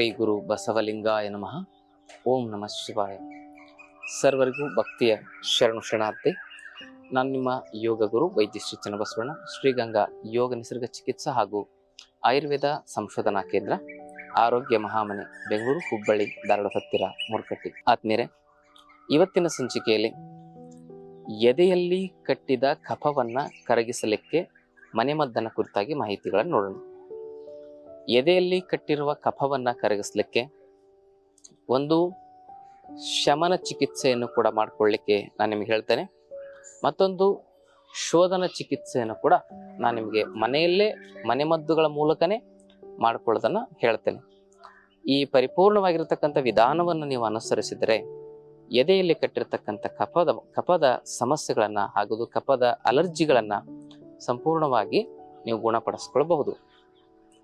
ಶ್ರೀ ಗುರು ಬಸವಲಿಂಗಾಯ ನಮಃ. ಓಂ ನಮಃ ಶಿವಾಯ. ಸರ್ವರಿಗೂ ಭಕ್ತಿಯ ಶರಣು ಶರಣಾರ್ಥಿ. ನಾನು ನಿಮ್ಮ ಯೋಗ ಗುರು ವೈದ್ಯ ಶ್ರೀ ಚನ್ನಬಸವಣ್ಣ, ಶ್ರೀಗಂಗಾ ಯೋಗ ನಿಸರ್ಗ ಚಿಕಿತ್ಸಾ ಹಾಗೂ ಆಯುರ್ವೇದ ಸಂಶೋಧನಾ ಕೇಂದ್ರ, ಆರೋಗ್ಯ ಮಹಾಮನೆ, ಬೆಂಗಳೂರು, ಹುಬ್ಬಳ್ಳಿ, ಧಾರವಾಡ ಹತ್ತಿರ, ಮುರ್ಕಟ್ಟಿ. ಆತ್ಮೀಯರೇ, ಇವತ್ತಿನ ಸಂಚಿಕೆಯಲ್ಲಿ ಎದೆಯಲ್ಲಿ ಕಟ್ಟಿದ ಕಫವನ್ನ ಕರಗಿಸಲಿಕ್ಕೆ ಮನೆಮದ್ದನ ಕುರಿತಾಗಿ ಮಾಹಿತಿಗಳನ್ನು ನೋಡೋಣ. ಎದೆಯಲ್ಲಿ ಕಟ್ಟಿರುವ ಕಫವನ್ನ ಕರಗಿಸಲಿಕ್ಕೆ ಒಂದು ಶಮನ ಚಿಕಿತ್ಸೆಯನ್ನು ಕೂಡ ಮಾಡಿಕೊಳ್ಳಿಕ್ಕೆ ನಾನು ನಿಮಗೆ ಹೇಳ್ತೇನೆ. ಮತ್ತೊಂದು ಶೋಧನ ಚಿಕಿತ್ಸೆಯನ್ನು ಕೂಡ ನಾನು ನಿಮಗೆ ಮನೆಯಲ್ಲೇ ಮನೆಮದ್ದುಗಳ ಮೂಲಕನೇ ಮಾಡಿಕೊಳ್ಳೋದನ್ನು ಹೇಳ್ತೇನೆ. ಈ ಪರಿಪೂರ್ಣವಾಗಿರತಕ್ಕಂಥ ವಿಧಾನವನ್ನು ನೀವು ಅನುಸರಿಸಿದರೆ ಎದೆಯಲ್ಲಿ ಕಟ್ಟಿರ್ತಕ್ಕಂಥ ಕಫದ ಸಮಸ್ಯೆಗಳನ್ನು ಹಾಗೂ ಕಫದ ಅಲರ್ಜಿಗಳನ್ನು ಸಂಪೂರ್ಣವಾಗಿ ನೀವು ಗುಣಪಡಿಸ್ಕೊಳ್ಬಹುದು.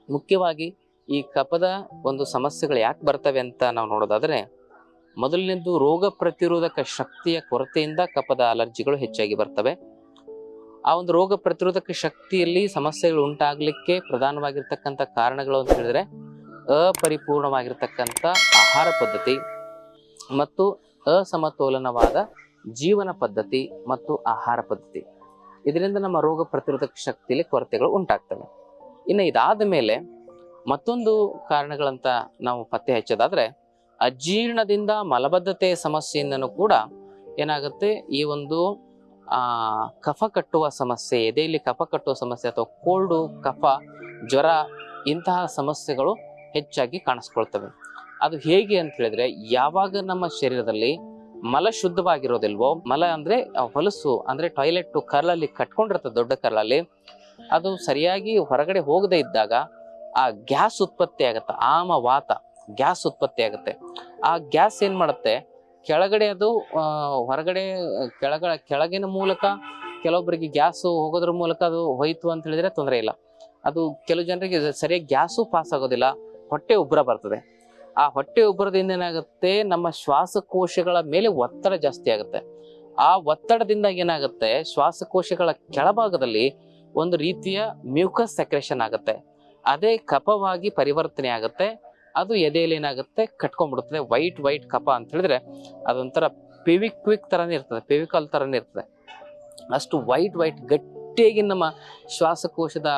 ಮುಖ್ಯವಾಗಿ ಈ ಕಫದ ಒಂದು ಸಮಸ್ಯೆಗಳು ಯಾಕೆ ಬರ್ತವೆ ಅಂತ ನಾವು ನೋಡೋದಾದರೆ, ಮೊದಲನೇದು ರೋಗ ಪ್ರತಿರೋಧಕ ಶಕ್ತಿಯ ಕೊರತೆಯಿಂದ ಕಫದ ಅಲರ್ಜಿಗಳು ಹೆಚ್ಚಾಗಿ ಬರ್ತವೆ. ಆ ಒಂದು ರೋಗ ಪ್ರತಿರೋಧಕ ಶಕ್ತಿಯಲ್ಲಿ ಸಮಸ್ಯೆಗಳು ಉಂಟಾಗಲಿಕ್ಕೆ ಪ್ರಧಾನವಾಗಿರ್ತಕ್ಕಂಥ ಕಾರಣಗಳು ಅಂತ ಹೇಳಿದ್ರೆ ಅಪರಿಪೂರ್ಣವಾಗಿರ್ತಕ್ಕಂಥ ಆಹಾರ ಪದ್ಧತಿ ಮತ್ತು ಅಸಮತೋಲನವಾದ ಜೀವನ ಪದ್ಧತಿ ಮತ್ತು ಆಹಾರ ಪದ್ಧತಿ. ಇದರಿಂದ ನಮ್ಮ ರೋಗ ಪ್ರತಿರೋಧಕ ಶಕ್ತಿಯಲ್ಲಿ ಕೊರತೆಗಳು ಉಂಟಾಗ್ತವೆ. ಇನ್ನು ಇದಾದ ಮೇಲೆ ಮತ್ತೊಂದು ಕಾರಣಗಳಂತ ನಾವು ಪತ್ತೆ ಹಚ್ಚೋದಾದ್ರೆ, ಅಜೀರ್ಣದಿಂದ ಮಲಬದ್ಧತೆಯ ಸಮಸ್ಯೆಯಿಂದನೂ ಕೂಡ ಏನಾಗುತ್ತೆ, ಈ ಒಂದು ಕಫ ಕಟ್ಟುವ ಸಮಸ್ಯೆ, ಎದೆಯಲ್ಲಿ ಕಫ ಕಟ್ಟುವ ಸಮಸ್ಯೆ ಅಥವಾ ಕೋಲ್ಡು, ಕಫ, ಜ್ವರ ಇಂತಹ ಸಮಸ್ಯೆಗಳು ಹೆಚ್ಚಾಗಿ ಕಾಣಿಸ್ಕೊಳ್ತವೆ. ಅದು ಹೇಗೆ ಅಂತ ಹೇಳಿದ್ರೆ, ಯಾವಾಗ ನಮ್ಮ ಶರೀರದಲ್ಲಿ ಮಲ ಶುದ್ಧವಾಗಿರೋದಿಲ್ವೋ, ಮಲ ಅಂದ್ರೆ ಹೊಲಸು ಅಂದ್ರೆ ಟಾಯ್ಲೆಟ್ ಕರ್ಲಲ್ಲಿ ಕಟ್ಕೊಂಡಿರ್ತದೆ, ದೊಡ್ಡ ಕರ್ಲಲ್ಲಿ, ಅದು ಸರಿಯಾಗಿ ಹೊರಗಡೆ ಹೋಗದೆ ಇದ್ದಾಗ ಆ ಗ್ಯಾಸ್ ಉತ್ಪತ್ತಿ ಆಗುತ್ತೆ, ಆಮವಾತ ಗ್ಯಾಸ್ ಉತ್ಪತ್ತಿ ಆಗುತ್ತೆ. ಆ ಗ್ಯಾಸ್ ಏನ್ ಮಾಡುತ್ತೆ, ಕೆಳಗಡೆ ಅದು ಹೊರಗಡೆ ಕೆಳಗಿನ ಮೂಲಕ ಕೆಲವೊಬ್ಬರಿಗೆ ಗ್ಯಾಸು ಹೋಗೋದ್ರ ಮೂಲಕ ಅದು ಹೋಯ್ತು ಅಂತ ಹೇಳಿದ್ರೆ ತೊಂದರೆ ಇಲ್ಲ. ಅದು ಕೆಲವು ಜನರಿಗೆ ಸರಿಯಾಗಿ ಗ್ಯಾಸು ಪಾಸ್ ಆಗೋದಿಲ್ಲ, ಹೊಟ್ಟೆ ಉಬ್ಬರ ಬರ್ತದೆ. ಆ ಹೊಟ್ಟೆ ಉಬ್ಬರದಿಂದ ಏನಾಗುತ್ತೆ, ನಮ್ಮ ಶ್ವಾಸಕೋಶಗಳ ಮೇಲೆ ಒತ್ತಡ ಜಾಸ್ತಿ ಆಗುತ್ತೆ. ಆ ಒತ್ತಡದಿಂದ ಏನಾಗುತ್ತೆ, ಶ್ವಾಸಕೋಶಗಳ ಕೆಳಭಾಗದಲ್ಲಿ ಒಂದು ರೀತಿಯ ಮ್ಯೂಕಸ್ ಸೆಕ್ರೇಷನ್ ಆಗುತ್ತೆ. ಅದೇ ಕಫವಾಗಿ ಪರಿವರ್ತನೆ ಆಗುತ್ತೆ. ಅದು ಎದೆಯಲ್ಲಿ ಏನಾಗುತ್ತೆ, ಕಟ್ಕೊಂಡ್ಬಿಡುತ್ತದೆ. ವೈಟ್ ಕಫ ಅಂತ ಹೇಳಿದ್ರೆ ಅದೊಂಥರ ಪೆವಿಕ್ವಿಕ್ ತರನೇ ಇರ್ತದೆ, ಫೆವಿಕಾಲ್ ತರನೇ ಇರ್ತದೆ. ಅಷ್ಟು ವೈಟ್ ಗಟ್ಟಿಯಾಗಿ ನಮ್ಮ ಶ್ವಾಸಕೋಶದ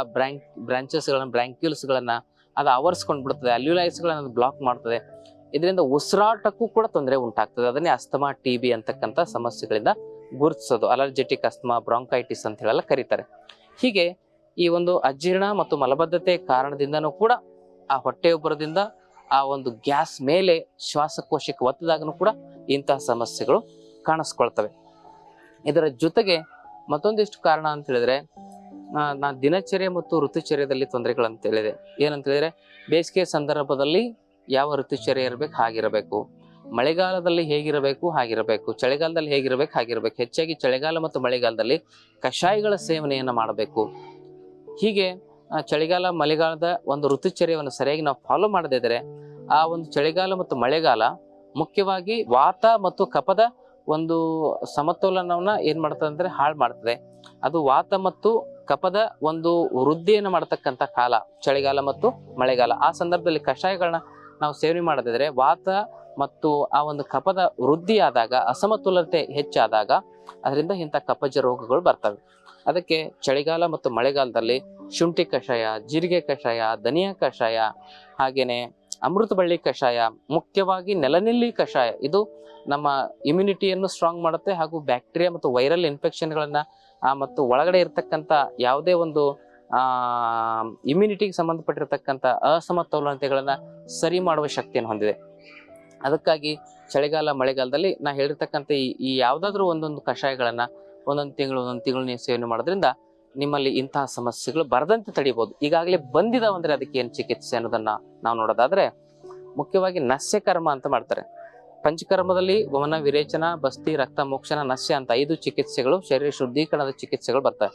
ಬ್ರಾಂಕ್ಯೂಲ್ಸ್ಗಳನ್ನ ಅದು ಆವರಿಸ್ಕೊಂಡು ಬಿಡ್ತದೆ, ಅಲ್ಯೂಲೈಸ್ಗಳನ್ನ ಅದು ಬ್ಲಾಕ್ ಮಾಡ್ತದೆ. ಇದರಿಂದ ಉಸಿರಾಟಕ್ಕೂ ಕೂಡ ತೊಂದರೆ ಉಂಟಾಗ್ತದೆ. ಅದನ್ನೇ ಅಸ್ತಮಾ, TB ಅಂತಕ್ಕಂಥ ಸಮಸ್ಯೆಗಳಿಂದ ಗುರುತಿಸೋದು. ಅಲರ್ಜೆಟಿಕ್ ಅಸ್ತಮಾ, ಬ್ರಾಂಕೈಟಿಸ್ ಅಂತ ಹೇಳೆಲ್ಲ ಕರೀತಾರೆ. ಹೀಗೆ ಈ ಒಂದು ಅಜೀರ್ಣ ಮತ್ತು ಮಲಬದ್ಧತೆ ಕಾರಣದಿಂದನೂ ಕೂಡ ಆ ಹೊಟ್ಟೆ ಉಬ್ಬರದಿಂದ ಆ ಒಂದು ಗ್ಯಾಸ್ ಮೇಲೆ ಶ್ವಾಸಕೋಶಕ್ಕೆ ಒತ್ತದಾಗನೂ ಕೂಡ ಇಂತಹ ಸಮಸ್ಯೆಗಳು ಕಾಣಿಸ್ಕೊಳ್ತವೆ. ಇದರ ಜೊತೆಗೆ ಮತ್ತೊಂದಿಷ್ಟು ಕಾರಣ ಅಂತ ಹೇಳಿದ್ರೆ, ನಾನು ದಿನಚರ್ಯ ಮತ್ತು ಋತುಚರ್ಯದಲ್ಲಿ ತೊಂದರೆಗಳಂತ ಹೇಳಿದೆ. ಏನಂತ ಹೇಳಿದ್ರೆ, ಬೇಸಿಗೆ ಸಂದರ್ಭದಲ್ಲಿ ಯಾವ ಋತುಚರ್ಯ ಇರಬೇಕು ಹಾಗಿರಬೇಕು, ಮಳೆಗಾಲದಲ್ಲಿ ಹೇಗಿರಬೇಕು ಹಾಗಿರಬೇಕು, ಚಳಿಗಾಲದಲ್ಲಿ ಹೇಗಿರಬೇಕು ಹಾಗಿರಬೇಕು. ಹೆಚ್ಚಾಗಿ ಚಳಿಗಾಲ ಮತ್ತು ಮಳೆಗಾಲದಲ್ಲಿ ಕಷಾಯಗಳ ಸೇವನೆಯನ್ನು ಮಾಡಬೇಕು. ಹೀಗೆ ಚಳಿಗಾಲ ಮಳೆಗಾಲದ ಒಂದು ಋತುಚರ್ಯವನ್ನು ಸರಿಯಾಗಿ ನಾವು ಫಾಲೋ ಮಾಡದಿದ್ದರೆ ಆ ಒಂದು ಚಳಿಗಾಲ ಮತ್ತು ಮಳೆಗಾಲ ಮುಖ್ಯವಾಗಿ ವಾತ ಮತ್ತು ಕಫದ ಒಂದು ಸಮತೋಲನವನ್ನ ಏನ್ ಮಾಡ್ತದೆ ಅಂದ್ರೆ ಹಾಳು ಮಾಡ್ತದೆ. ಅದು ವಾತ ಮತ್ತು ಕಫದ ಒಂದು ವೃದ್ಧಿಯನ್ನು ಮಾಡತಕ್ಕಂಥ ಕಾಲ ಚಳಿಗಾಲ ಮತ್ತು ಮಳೆಗಾಲ. ಆ ಸಂದರ್ಭದಲ್ಲಿ ಕಷಾಯಗಳನ್ನ ನಾವು ಸೇವನೆ ಮಾಡದಿದ್ರೆ ವಾತ ಮತ್ತು ಆ ಒಂದು ಕಫದ ವೃದ್ಧಿ ಆದಾಗ, ಅಸಮತೋಲನತೆ ಹೆಚ್ಚಾದಾಗ ಅದರಿಂದ ಇಂಥ ಕಫಜ ರೋಗಗಳು ಬರ್ತವೆ. ಅದಕ್ಕೆ ಚಳಿಗಾಲ ಮತ್ತು ಮಳೆಗಾಲದಲ್ಲಿ ಶುಂಠಿ ಕಷಾಯ, ಜೀರಿಗೆ ಕಷಾಯ, ಧನಿಯಾ ಕಷಾಯ, ಹಾಗೇನೆ ಅಮೃತ ಬಳ್ಳಿ ಕಷಾಯ, ಮುಖ್ಯವಾಗಿ ನೆಲನೆಲ್ಲಿ ಕಷಾಯ, ಇದು ನಮ್ಮ ಇಮ್ಯುನಿಟಿಯನ್ನು ಸ್ಟ್ರಾಂಗ್ ಮಾಡುತ್ತೆ ಹಾಗೂ ಬ್ಯಾಕ್ಟೀರಿಯಾ ಮತ್ತು ವೈರಲ್ ಇನ್ಫೆಕ್ಷನ್ಗಳನ್ನ ಮತ್ತು ಒಳಗಡೆ ಇರತಕ್ಕಂಥ ಯಾವುದೇ ಒಂದು ಇಮ್ಯುನಿಟಿಗೆ ಸಂಬಂಧಪಟ್ಟಿರ್ತಕ್ಕಂಥ ಅಸಮತೋಲನತೆಗಳನ್ನ ಸರಿ ಮಾಡುವ ಶಕ್ತಿಯನ್ನು ಹೊಂದಿದೆ. ಅದಕ್ಕಾಗಿ ಚಳಿಗಾಲ ಮಳೆಗಾಲದಲ್ಲಿ ನಾ ಹೇಳಿರ್ತಕ್ಕಂಥ ಈ ಯಾವುದಾದ್ರೂ ಒಂದೊಂದು ಕಷಾಯಗಳನ್ನ ಒಂದೊಂದು ತಿಂಗಳು ನೀವು ಸೇವನೆ ಮಾಡೋದ್ರಿಂದ ನಿಮ್ಮಲ್ಲಿ ಇಂತಹ ಸಮಸ್ಯೆಗಳು ಬರದಂತೆ ತಡಿಬಹುದು. ಈಗಾಗಲೇ ಬಂದಿದಾವಂದ್ರೆ ಅದಕ್ಕೆ ಏನು ಚಿಕಿತ್ಸೆ ಅನ್ನೋದನ್ನ ನಾವು ನೋಡೋದಾದ್ರೆ, ಮುಖ್ಯವಾಗಿ ನಸ್ಯಕರ್ಮ ಅಂತ ಮಾಡ್ತಾರೆ. ಪಂಚಕರ್ಮದಲ್ಲಿ ವಮನ, ವಿರೇಚನ, ಬಸ್ತಿ, ರಕ್ತ ಮೋಕ್ಷಣ, ನಸ್ಯ ಅಂತ 5 ಚಿಕಿತ್ಸೆಗಳು, ಶರೀರ ಶುದ್ಧೀಕರಣದ ಚಿಕಿತ್ಸೆಗಳು ಬರ್ತವೆ.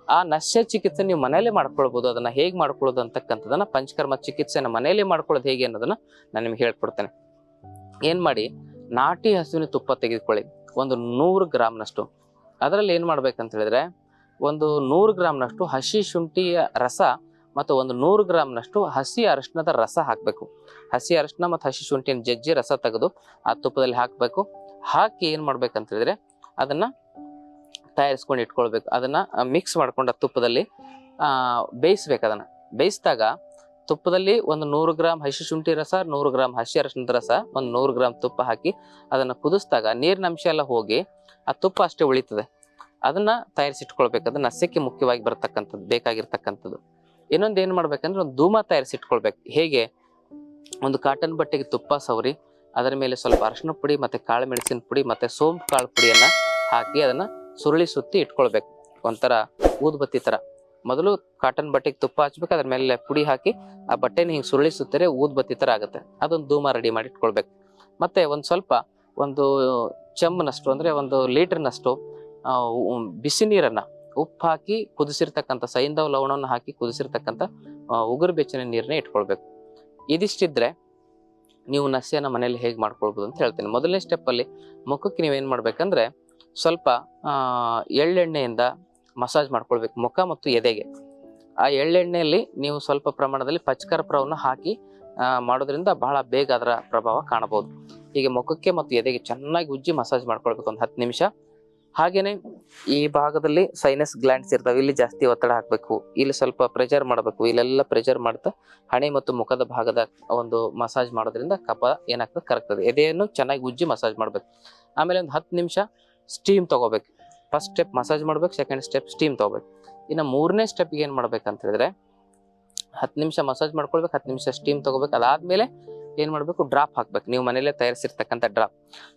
ಆ ನಸ್ಯ ಚಿಕಿತ್ಸೆ ನೀವು ಮನೆಯಲ್ಲೇ ಮಾಡ್ಕೊಳ್ಬಹುದು. ಅದನ್ನ ಹೇಗೆ ಮಾಡ್ಕೊಳ್ಳೋದು ಅಂತಕ್ಕಂಥದನ್ನ, ಪಂಚಕರ್ಮ ಚಿಕಿತ್ಸೆನ ಮನೆಯಲ್ಲೇ ಮಾಡ್ಕೊಳ್ಳೋದು ಹೇಗೆ ಅನ್ನೋದನ್ನ ನಾನು ನಿಮ್ಗೆ ಹೇಳ್ಕೊಡ್ತೇನೆ. ಏನ್ ಮಾಡಿ, ನಾಟಿ ಹಸುವಿನ ತುಪ್ಪ ತೆಗೆದುಕೊಳ್ಳಿ, ಒಂದು 100 ಗ್ರಾಮ್ನಷ್ಟು. ಅದರಲ್ಲಿ ಏನ್ ಮಾಡ್ಬೇಕಂತ ಹೇಳಿದ್ರೆ, ಒಂದು 100 ಗ್ರಾಮ್ನಷ್ಟು ಹಸಿ ಶುಂಠಿಯ ರಸ ಮತ್ತು ಒಂದು 100 ಗ್ರಾಮ್ನಷ್ಟು ಹಸಿ ಅರಿಶಿಣದ ರಸ ಹಾಕಬೇಕು. ಹಸಿ ಅರಿಶಿಣ ಮತ್ತು ಹಸಿ ಶುಂಠಿನ ಜಜ್ಜಿ ರಸ ತೆಗೆದು ಆ ತುಪ್ಪದಲ್ಲಿ ಹಾಕಬೇಕು. ಹಾಕಿ ಏನು ಮಾಡ್ಬೇಕಂತ ಹೇಳಿದ್ರೆ ಅದನ್ನು ತಯಾರಿಸ್ಕೊಂಡು ಇಟ್ಕೊಳ್ಬೇಕು. ಅದನ್ನು ಮಿಕ್ಸ್ ಮಾಡ್ಕೊಂಡು ಆ ತುಪ್ಪದಲ್ಲಿ ಬೇಯಿಸ್ಬೇಕು. ಅದನ್ನು ಬೇಯಿಸಿದಾಗ ತುಪ್ಪದಲ್ಲಿ ಒಂದು 100 ಗ್ರಾಮ್ ಹಸಿ ಶುಂಠಿ ರಸ, 100 ಗ್ರಾಮ್ ಹಸಿ ಅರಿಶಿಣದ ರಸ, ಒಂದು 100 ಗ್ರಾಮ್ ತುಪ್ಪ ಹಾಕಿ ಅದನ್ನು ಕುದಿಸಿದಾಗ ನೀರಿನ ಅಂಶ ಎಲ್ಲ ಹೋಗಿ ಆ ತುಪ್ಪ ಅಷ್ಟೇ ಉಳಿತದೆ. ಅದನ್ನ ತಯಾರಿಸಿಟ್ಕೊಳ್ಬೇಕು. ಅದನ್ನ ನಸ್ಯಕ್ಕೆ ಮುಖ್ಯವಾಗಿ ಬರತಕ್ಕಂಥದ್ದು, ಬೇಕಾಗಿರ್ತಕ್ಕಂಥದ್ದು. ಇನ್ನೊಂದು ಏನು ಮಾಡ್ಬೇಕಂದ್ರೆ ಒಂದು ಧೂಮ ತಯಾರಿಸಿಟ್ಕೊಳ್ಬೇಕು. ಹೇಗೆ? ಒಂದು ಕಾಟನ್ ಬಟ್ಟೆಗೆ ತುಪ್ಪ ಸವರಿ ಅದರ ಮೇಲೆ ಸ್ವಲ್ಪ ಅರಿಶಿನ ಪುಡಿ ಮತ್ತೆ ಕಾಳು ಮೆಣಸಿನ ಪುಡಿ ಮತ್ತೆ ಸೋಂಪು ಕಾಳು ಪುಡಿಯನ್ನ ಹಾಕಿ ಅದನ್ನ ಸುರುಳಿ ಸುತ್ತಿ ಇಟ್ಕೊಳ್ಬೇಕು. ಒಂಥರ ಊದುಬತ್ತಿ ತರ. ಮೊದಲು ಕಾಟನ್ ಬಟ್ಟೆಗೆ ತುಪ್ಪ ಹಚ್ಬೇಕು, ಅದ್ರ ಮೇಲೆ ಪುಡಿ ಹಾಕಿ ಆ ಬಟ್ಟೆನ ಹಿಂಗೆ ಸುರುಳಿ ಸುತ್ತರೆ ಊದುಬತ್ತಿ ತರ ಆಗುತ್ತೆ. ಅದೊಂದು ಧೂಮ ರೆಡಿ ಮಾಡಿ ಇಟ್ಕೊಳ್ಬೇಕು. ಮತ್ತೆ ಒಂದು ಚೆಮ್ನಷ್ಟು ಅಂದ್ರೆ 1 ಲೀಟರ್ನಷ್ಟು ಬಿಸಿ ನೀರನ್ನ ಉಪ್ಪು ಹಾಕಿ ಕುದಿಸಿರ್ತಕ್ಕಂಥ ಸೈಂಧವ ಲವಣವನ್ನು ಹಾಕಿ ಕುದಿಸಿರ್ತಕ್ಕಂಥ ಉಗುರು ಬೆಚ್ಚನೆ ನೀರನ್ನ ಇಟ್ಕೊಳ್ಬೇಕು. ಇದಿಷ್ಟಿದ್ರೆ ನೀವು ನಸ್ಯನ ಮನೇಲಿ ಹೇಗೆ ಮಾಡ್ಕೊಳ್ಬೋದು ಅಂತ ಹೇಳ್ತೀನಿ. ಮೊದಲನೇ ಸ್ಟೆಪ್ಪಲ್ಲಿ ಮುಖಕ್ಕೆ ನೀವೇನು ಮಾಡ್ಬೇಕಂದ್ರೆ ಸ್ವಲ್ಪ ಎಳ್ಳೆಣ್ಣೆಯಿಂದ ಮಸಾಜ್ ಮಾಡ್ಕೊಳ್ಬೇಕು ಮುಖ ಮತ್ತು ಎದೆಗೆ. ಆ ಎಳ್ಳೆಣ್ಣೆಯಲ್ಲಿ ನೀವು ಸ್ವಲ್ಪ ಪ್ರಮಾಣದಲ್ಲಿ ಪಚ್ಕರ್ಪೂರವನ್ನು ಹಾಕಿ ಮಾಡೋದ್ರಿಂದ ಬಹಳ ಬೇಗ ಅದರ ಪ್ರಭಾವ ಕಾಣಬಹುದು. ಹೀಗೆ ಮುಖಕ್ಕೆ ಮತ್ತು ಎದೆಗೆ ಚೆನ್ನಾಗಿ ಉಜ್ಜಿ ಮಸಾಜ್ ಮಾಡ್ಕೊಳ್ಬೇಕು ಒಂದು 10 ನಿಮಿಷ. ಹಾಗೇನೆ ಈ ಭಾಗದಲ್ಲಿ ಸೈನಸ್ ಗ್ಲ್ಯಾಂಡ್ಸ್ ಇರ್ತಾವೆ, ಇಲ್ಲಿ ಜಾಸ್ತಿ ಒತ್ತಡ ಹಾಕಬೇಕು, ಇಲ್ಲಿ ಸ್ವಲ್ಪ ಪ್ರೆಷರ್ ಮಾಡಬೇಕು. ಇಲ್ಲೆಲ್ಲ ಪ್ರೆಷರ್ ಮಾಡ್ತಾ ಹಣೆ ಮತ್ತು ಮುಖದ ಭಾಗದ ಒಂದು ಮಸಾಜ್ ಮಾಡೋದ್ರಿಂದ ಕಫ ಏನಾಗ್ತದೆ ಕರಗ್ತದೆ. ಎದೆಯನ್ನು ಚೆನ್ನಾಗಿ ಉಜ್ಜಿ ಮಸಾಜ್ ಮಾಡ್ಬೇಕು. ಆಮೇಲೆ ಒಂದು 10 ನಿಮಿಷ ಸ್ಟೀಮ್ ತಗೋಬೇಕು. ಫಸ್ಟ್ ಸ್ಟೆಪ್ ಮಸಾಜ್ ಮಾಡ್ಬೇಕು, ಸೆಕೆಂಡ್ ಸ್ಟೆಪ್ ಸ್ಟೀಮ್ ತಗೋಬೇಕು. ಇನ್ನು 3ನೇ ಸ್ಟೆಪ್ಗೆ ಏನು ಮಾಡ್ಬೇಕಂತ ಹೇಳಿದ್ರೆ 10 ನಿಮಿಷ ಮಸಾಜ್ ಮಾಡ್ಕೊಳ್ಬೇಕು, 10 ನಿಮಿಷ ಸ್ಟೀಮ್ ತಗೋಬೇಕು. ಅದಾದ್ಮೇಲೆ ಏನ್ ಮಾಡ್ಬೇಕು? ಡ್ರಾಪ್ ಹಾಕ್ಬೇಕು. ನೀವು ಮನೇಲೆ ತಯಾರಿಸಿರ್ತಕ್ಕಂಥ ಡ್ರಾಪ್.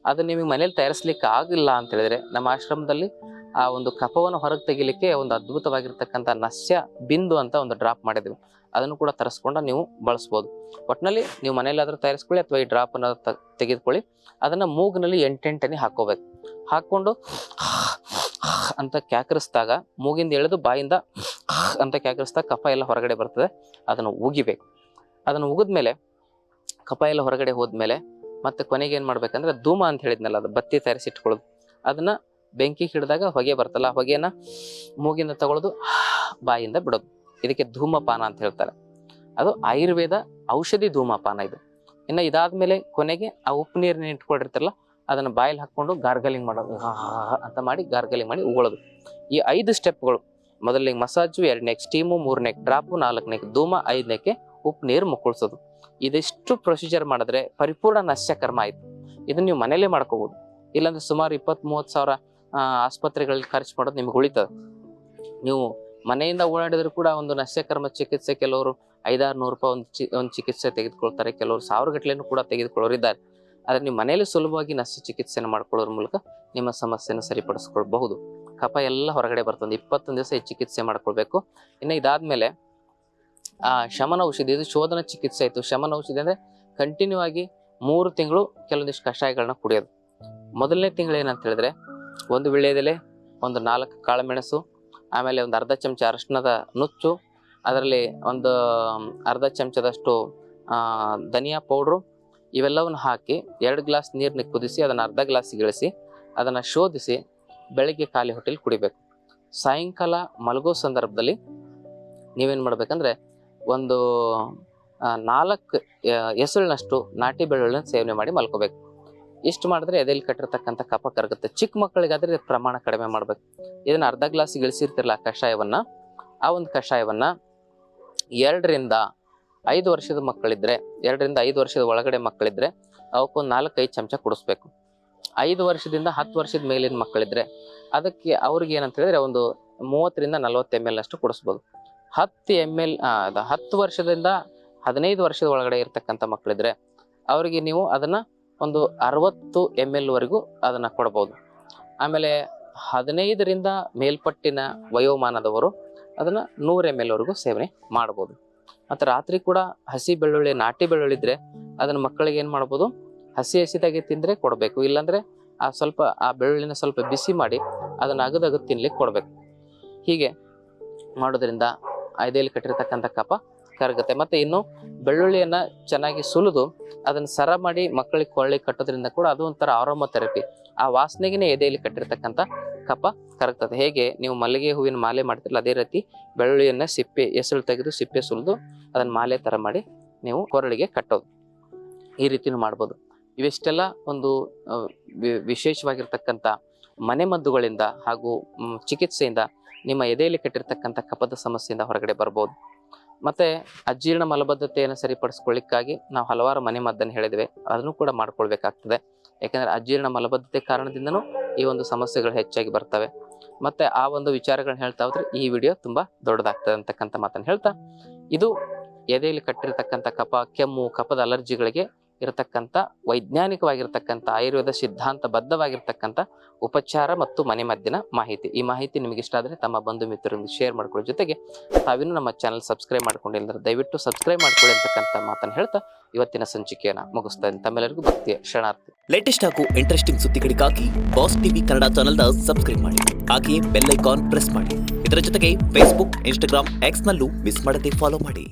ಅದು ನಿಮಗೆ ಮನೇಲಿ ತಯಾರಿಸ್ಲಿಕ್ಕೆ ಆಗಿಲ್ಲ ಅಂತ ಹೇಳಿದ್ರೆ ನಮ್ಮ ಆಶ್ರಮದಲ್ಲಿ ಆ ಒಂದು ಕಫವನ್ನು ಹೊರಗೆ ತೆಗಿಲಿಕ್ಕೆ ಒಂದು ಅದ್ಭುತವಾಗಿರ್ತಕ್ಕಂಥ ನಸ್ಯ ಬಿಂದು ಅಂತ ಒಂದು ಡ್ರಾಪ್ ಮಾಡಿದ್ವಿ. ಅದನ್ನು ಕೂಡ ತರಿಸ್ಕೊಂಡು ನೀವು ಬಳಸ್ಬೋದು. ಒಟ್ಟಿನಲ್ಲಿ ನೀವು ಮನೇಲಾದ್ರೂ ತಯಾರಿಸ್ಕೊಳ್ಳಿ ಅಥವಾ ಈ ಡ್ರಾಪ್ ಅನ್ನ ತೆಗೆದುಕೊಳ್ಳಿ. ಅದನ್ನ ಮೂಗಿನಲ್ಲಿ 8 ಹಾಕೋಬೇಕು. ಹಾಕೊಂಡು ಅಂತ ಕ್ಯಾಕರಿಸಿದಾಗ ಮೂಗಿಂದ ಎಳೆದು ಬಾಯಿಂದ ಅಂತ ಕ್ಯಾಕರಿಸಿದಾಗ ಕಫ ಎಲ್ಲ ಹೊರಗಡೆ ಬರ್ತದೆ. ಅದನ್ನು ಉಗಿಬೇಕು. ಅದನ್ನು ಉಗಿದ್ಮೇಲೆ ಕಫ ಎಲ್ಲ ಹೊರಗಡೆ ಹೋದ್ಮೇಲೆ ಮತ್ತೆ ಕೊನೆಗೆ ಏನ್ ಮಾಡ್ಬೇಕಂದ್ರೆ ಧೂಮ ಅಂತ ಹೇಳಿದ್ನಲ್ಲ, ಅದು ಬತ್ತಿ ತಯಾರಿಸಿಟ್ಕೊಳ್ಳೋದು. ಅದನ್ನ ಬೆಂಕಿ ಹಿಡಿದಾಗ ಹೊಗೆ ಬರ್ತಲ್ಲ, ಆ ಹೊಗೆನ ಮೂಗಿಂದ ತಗೊಳ್ಳೋದು, ಬಾಯಿಂದ ಬಿಡೋದು. ಇದಕ್ಕೆ ಧೂಮಪಾನ ಅಂತ ಹೇಳ್ತಾರೆ. ಅದು ಆಯುರ್ವೇದ ಔಷಧಿ ಧೂಮಪಾನ ಇದು. ಇನ್ನು ಇದಾದ್ಮೇಲೆ ಕೊನೆಗೆ ಆ ಉಪ್ಪು ನೀರನ್ನ ಇಟ್ಕೊಂಡಿರ್ತಾರಲ್ಲ ಅದನ್ನ ಬಾಯಲ್ಲಿ ಹಾಕೊಂಡು ಗಾರ್ಗಲಿಂಗ್ ಮಾಡೋದು, ಅಂತ ಮಾಡಿ ಗಾರ್ಗಲಿಂಗ್ ಮಾಡಿ ಉಗುಳೋದು. ಈ 5 ಸ್ಟೆಪ್ಗಳು: ಮೊದಲನೇ ಮಸಾಜು, 2ನೇ ಸ್ಟೀಮು, 3ನೇ ಡ್ರಾಪು, 4ನೇ ಧೂಮ, 5ನೇಕ್ಕೆ ಉಪ್ಪು ನೀರು ಮುಕ್ಕುಳಿಸೋದು. ಇದಿಷ್ಟು ಪ್ರೊಸೀಜರ್ ಮಾಡಿದ್ರೆ ಪರಿಪೂರ್ಣ ನಸ್ಯ ಕರ್ಮ ಆಯ್ತು. ಇದನ್ನ ನೀವು ಮನೇಲೆ ಮಾಡ್ಕೋಬಹುದು. ಇಲ್ಲಾಂದ್ರೆ ಸುಮಾರು 20-30 ಸಾವಿರ ಆಸ್ಪತ್ರೆಗಳಲ್ಲಿ ಖರ್ಚು ಮಾಡೋದು ನಿಮ್ಗೆ ಉಳಿತದೆ. ನೀವು ಮನೆಯಿಂದ ಓಡಾಡಿದ್ರು ಕೂಡ ಒಂದು ನಸ್ಯಕರ್ಮ ಚಿಕಿತ್ಸೆ ಕೆಲವರು 500-600 ರೂಪಾಯಿ ಒಂದು ಚಿಕಿತ್ಸೆ ತೆಗೆದುಕೊಳ್ತಾರೆ. ಕೆಲವರು 1000 ಗಟ್ಟಲೆನೂ ಕೂಡ ತೆಗೆದುಕೊಳ್ಳೋರು ಇದ್ದಾರೆ. ಆದ್ರೆ ನೀವು ಮನೆಯಲ್ಲಿ ಸುಲಭವಾಗಿ ನಸ್ಯ ಚಿಕಿತ್ಸೆಯನ್ನು ಮಾಡ್ಕೊಳ್ಳೋದ್ರ ಮೂಲಕ ನಿಮ್ಮ ಸಮಸ್ಯೆಯನ್ನು ಸರಿಪಡಿಸ್ಕೊಳ್ಬಹುದು. ಕಫ ಎಲ್ಲ ಹೊರಗಡೆ ಬರ್ತದೆ. 21 ದಿವಸ ಈ ಚಿಕಿತ್ಸೆ ಮಾಡ್ಕೊಳ್ಬೇಕು. ಇನ್ನು ಇದಾದ್ಮೇಲೆ ಶಮನ ಔಷಧಿ, ಇದು ಶೋಧನ ಚಿಕಿತ್ಸೆ ಆಯ್ತು. ಶಮನ ಔಷಧಿ ಅಂದ್ರೆ ಕಂಟಿನ್ಯೂ ಆಗಿ 3 ತಿಂಗಳು ಕೆಲವೊಂದಿಷ್ಟು ಕಷಾಯಗಳನ್ನ ಕುಡಿಯೋದು. ಮೊದಲನೇ ತಿಂಗಳು ಏನಂತ ಹೇಳಿದ್ರೆ 1 ವೀಳ್ಯದೆಲೆ, ಒಂದು 4 ಕಾಳುಮೆಣಸು, ಆಮೇಲೆ ಒಂದು ಅರ್ಧ ಚಮಚ ಅರಿಶಿಣದ ನುಚ್ಚು, ಅದರಲ್ಲಿ ಒಂದು ಅರ್ಧ ಚಮಚದಷ್ಟು ಧನಿಯಾ ಪೌಡ್ರು, ಇವೆಲ್ಲವನ್ನು ಹಾಕಿ 2 ಗ್ಲಾಸ್ ನೀರನ್ನ ಕುದಿಸಿ ಅದನ್ನ ಅರ್ಧ ಗ್ಲಾಸ್ ಇಳಿಸಿ ಅದನ್ನ ಶೋಧಿಸಿ ಬೆಳಿಗ್ಗೆ ಖಾಲಿ ಹೊಟ್ಟೆಲಿ ಕುಡಿಬೇಕು. ಸಾಯಂಕಾಲ ಮಲಗೋ ಸಂದರ್ಭದಲ್ಲಿ ನೀವೇನ್ ಮಾಡ್ಬೇಕಂದ್ರೆ ಒಂದು 4 ಎಸಳಿನಷ್ಟು ನಾಟಿ ಬೆಳ್ಳುಳ್ಳಿನ ಸೇವನೆ ಮಾಡಿ ಮಲ್ಕೋಬೇಕು. ಇಷ್ಟು ಮಾಡಿದ್ರೆ ಎದೆಯಲ್ಲಿ ಕಟ್ಟಿರ್ತಕ್ಕಂಥ ಕಫ ಕರಗುತ್ತೆ. ಚಿಕ್ಕ ಮಕ್ಕಳಿಗಾದ್ರೆ ಪ್ರಮಾಣ ಕಡಿಮೆ ಮಾಡ್ಬೇಕು. ಇದನ್ನ ಅರ್ಧ ಗ್ಲಾಸ್ ಇಳಿಸಿರ್ತಿರಲ್ಲ ಕಷಾಯವನ್ನ, ಆ ಒಂದು ಕಷಾಯವನ್ನ 2 ರಿಂದ 5 ವರ್ಷದ ಮಕ್ಕಳಿದ್ರೆ, 2 ರಿಂದ 5 ವರ್ಷದ ಒಳಗಡೆ ಮಕ್ಕಳಿದ್ರೆ ಅವಕ್ಕೊಂದು 4-5 ಚಮಚ ಕುಡಿಸ್ಬೇಕು. 5 ವರ್ಷದಿಂದ 10 ವರ್ಷದ ಮೇಲಿನ ಮಕ್ಕಳಿದ್ರೆ ಅದಕ್ಕೆ ಅವ್ರಿಗೆ ಏನಂತ ಹೇಳಿದ್ರೆ ಒಂದು 30 ರಿಂದ 40 ml ಅಷ್ಟು ಕುಡಿಸ್ಬೋದು. 10 ವರ್ಷದಿಂದ 15 ವರ್ಷದ ಒಳಗಡೆ ಇರ್ತಕ್ಕಂಥ ಮಕ್ಕಳಿದ್ರೆ ಅವರಿಗೆ ನೀವು ಅದನ್ನ ಒಂದು 60 ml ವರೆಗೂ ಅದನ್ನ ಕೊಡಬಹುದು. ಆಮೇಲೆ 15 ರಿಂದ ಮೇಲ್ಪಟ್ಟಿನ ವಯೋಮಾನದವರು ಅದನ್ನ 100 ml ವರೆಗೂ ಸೇವನೆ ಮಾಡಬಹುದು. ಮತ್ತೆ ರಾತ್ರಿ ಕೂಡ ಹಸಿ ಬೆಳ್ಳುಳ್ಳಿ, ನಾಟಿ ಬೆಳ್ಳುಳ್ಳಿ ಇದ್ರೆ ಅದನ್ನ ಮಕ್ಕಳಿಗೆ ಏನ್ ಮಾಡ್ಬೋದು, ಹಸಿದಾಗೆ ತಿಂದ್ರೆ ಕೊಡ್ಬೇಕು. ಇಲ್ಲಾಂದ್ರೆ ಆ ಬೆಳ್ಳುಳ್ಳಿನ ಸ್ವಲ್ಪ ಬಿಸಿ ಮಾಡಿ ಅದನ್ನ ಅಗದು ತಿನ್ಲಿಕ್ಕೆ ಕೊಡ್ಬೇಕು. ಹೀಗೆ ಮಾಡೋದ್ರಿಂದ ಎದೆಯಲ್ಲಿ ಕಟ್ಟಿರ್ತಕ್ಕಂಥ ಕಫ ಕರಗುತ್ತೆ. ಮತ್ತೆ ಇನ್ನು ಬೆಳ್ಳುಳ್ಳಿಯನ್ನ ಚೆನ್ನಾಗಿ ಸುಲಿದು ಅದನ್ನ ಸರ ಮಾಡಿ ಮಕ್ಕಳಿಗೆ ಕೊಳ್ಳಿ ಕಟ್ಟೋದ್ರಿಂದ ಕೂಡ ಅದು ಒಂಥರ ಆರೋಮ ಥೆರಪಿ. ಆ ವಾಸನೆಗೆ ಎದೆಯಲ್ಲಿ ಕಟ್ಟಿರ್ತಕ್ಕಂಥ ಕಫ ಕರಗ್ತದೆ. ಹೇಗೆ ನೀವು ಮಲ್ಲಿಗೆ ಹೂವಿನ ಮಾಲೆ ಮಾಡ್ತಿರಲ್ಲ ಅದೇ ರೀತಿ ಬೆಳ್ಳುಳ್ಳಿಯನ್ನ ಸಿಪ್ಪೆ ಎಸಳು ತೆಗೆದು ಸಿಪ್ಪೆ ಸುಲಿದು ಅದನ್ನ ಮಾಲೆ ತರ ಮಾಡಿ ನೀವು ಕೊರಳಿಗೆ ಕಟ್ಟೋದು, ಈ ರೀತಿನೂ ಮಾಡ್ಬೋದು. ಇವೆಷ್ಟೆಲ್ಲ ಒಂದು ವಿಶೇಷವಾಗಿರ್ತಕ್ಕಂಥ ಮನೆಮದ್ದುಗಳಿಂದ ಹಾಗೂ ಚಿಕಿತ್ಸೆಯಿಂದ ನಿಮ್ಮ ಎದೆಯಲ್ಲಿ ಕಟ್ಟಿರ್ತಕ್ಕಂಥ ಕಫದ ಸಮಸ್ಯೆಯಿಂದ ಹೊರಗಡೆ ಬರ್ಬೋದು. ಮತ್ತೆ ಅಜೀರ್ಣ ಮಲಬದ್ಧತೆಯನ್ನು ಸರಿಪಡಿಸ್ಕೊಳ್ಳಿಕ್ಕಾಗಿ ನಾವು ಹಲವಾರು ಮನೆಮದ್ದನ್ನು ಹೇಳಿದ್ವಿ, ಅದನ್ನು ಕೂಡ ಮಾಡ್ಕೊಳ್ಬೇಕಾಗ್ತದೆ. ಯಾಕಂದ್ರೆ ಅಜೀರ್ಣ ಮಲಬದ್ಧತೆ ಕಾರಣದಿಂದನೂ ಈ ಒಂದು ಸಮಸ್ಯೆಗಳು ಹೆಚ್ಚಾಗಿ ಬರ್ತವೆ. ಮತ್ತೆ ಆ ಒಂದು ವಿಚಾರಗಳನ್ನ ಹೇಳ್ತಾ ಹೋದ್ರೆ ಈ ವಿಡಿಯೋ ತುಂಬಾ ದೊಡ್ಡದಾಗ್ತದೆ ಅಂತಕ್ಕಂಥ ಮಾತನ್ನು ಹೇಳ್ತಾ, ಇದು ಎದೆಯಲ್ಲಿ ಕಟ್ಟಿರ್ತಕ್ಕಂಥ ಕಫ, ಕೆಮ್ಮು, ಕಫದ ಅಲರ್ಜಿಗಳಿಗೆ ಇರತಕ್ಕಂಥ ವೈಜ್ಞಾನಿಕವಾಗಿರ್ತಕ್ಕಂಥ ಆಯುರ್ವೇದ ಸಿದ್ಧಾಂತಬದ್ಧವಾಗಿರ್ತಕ್ಕಂಥ ಉಪಚಾರ ಮತ್ತು ಮನೆಮದ್ದಿನ ಮಾಹಿತಿ. ಈ ಮಾಹಿತಿ ನಿಮಗೆ ಇಷ್ಟ ಆದರೆ ತಮ್ಮ ಬಂಧು ಮಿತ್ರರೊಂದಿಗೆ ಶೇರ್ ಮಾಡ್ಕೊಳ್ಳೋ ಜೊತೆಗೆ ತಾವಿನ್ನೂ ನಮ್ಮ ಚಾನಲ್ ಸಬ್ಸ್ಕ್ರೈಬ್ ಮಾಡ್ಕೊಂಡಿಲ್ಲ ದಯವಿಟ್ಟು ಸಬ್ಸ್ಕ್ರೈಬ್ ಮಾಡ್ಕೊಳ್ಳಿ ಅಂತಕ್ಕಂಥ ಮಾತನ್ನು ಹೇಳ್ತಾ ಇವತ್ತಿನ ಸಂಚಿಕೆಯನ್ನು ಮುಗಿಸ್ತಾ ಇದ್ದೀನಿ. ತಮ್ಮೆಲ್ಲರಿಗೂ ಭಕ್ತಿಯ ಶರಣಾರ್ಥಿ. ಲೇಟೆಸ್ಟ್ ಹಾಗೂ ಇಂಟ್ರೆಸ್ಟಿಂಗ್ ಸುದ್ದಿಗಳಿಗಾಗಿ ಬಾಸ್ ಟಿವಿ ಕನ್ನಡ ಚಾನೆಲ್ನ ಸಬ್ಸ್ಕ್ರೈಬ್ ಮಾಡಿ, ಹಾಗೆಯೇ ಬೆಲ್ ಐಕಾನ್ ಪ್ರೆಸ್ ಮಾಡಿ. ಇದರ ಜೊತೆಗೆ ಫೇಸ್ಬುಕ್, ಇನ್ಸ್ಟಾಗ್ರಾಮ್, ಎಕ್ಸ್ ನಲ್ಲೂ ಮಿಸ್ ಮಾಡದೆ ಫಾಲೋ ಮಾಡಿ.